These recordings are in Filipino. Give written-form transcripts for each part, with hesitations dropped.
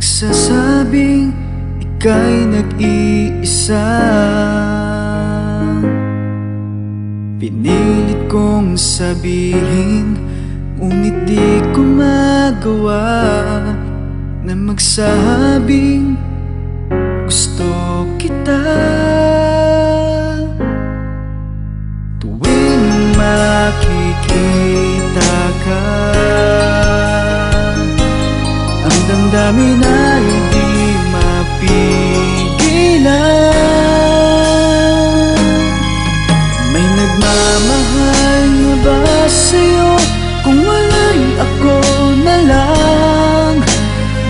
nagsasabing ika'y nag-iisa. Pinilit kong sabihin, ngunit di ko magawa na magsabing gusto kita. Tuwing makikita ka, ang damdamin ay di mapigilan. May nagmamahal na ba sa'yo? Kung wala'y ako na lang,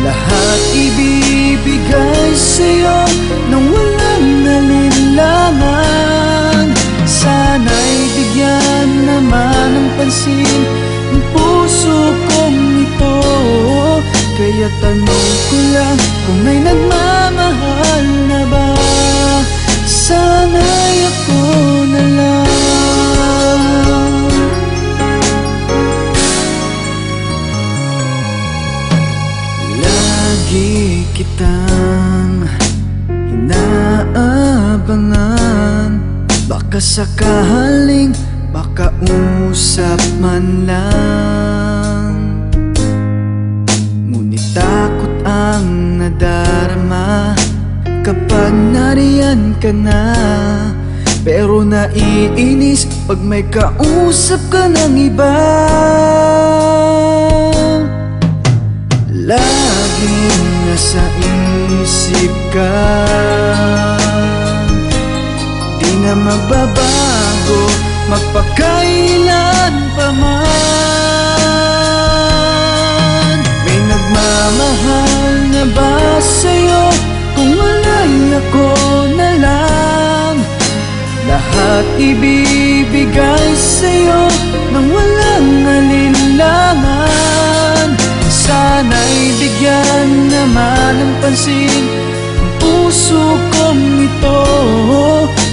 lahat ibibigay sa'yo nang walang nalinlangan. Sana'y bigyan naman ng pansin ang puso kong ito. Kaya tanong ko lang kung may nagmamahal na ba, sana'y ako na lang. Lagi kitang inaabangan, baka sakaling makausap man lang. Ngunit takot ang nadarama kapag nariyan ka na. Pero naiinis pag may kausap ka ng iba. Laging nasa isip ka, di na magbabago magpakailan pa man. May nagmamahal na ba sa'yo? Kung wala'y ako na lang, lahat ibibigay sa'yo nang walang alinlangan. Sana'y bigyan naman ng pansin ang puso kong ito.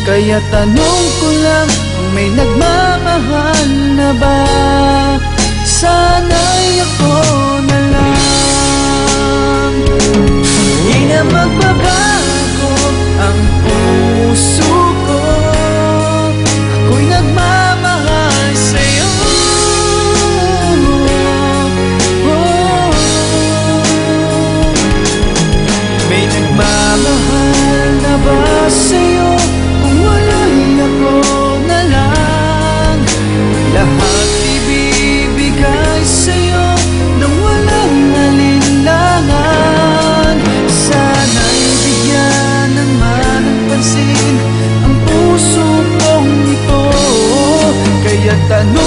Kaya tanong ko lang kung may nagmamahal na ba, sana'y ako na lang. Di na magbabago ang puso ko, ako'y nagmamahal sa'yo. May nagmamahal na ba sa'yo? Kung wala'y ako na lang, lahat ibibigay sa'yo nang walang alinlangan. Sana'y bigyan naman ng pansin ang puso kong ito. Kaya tanong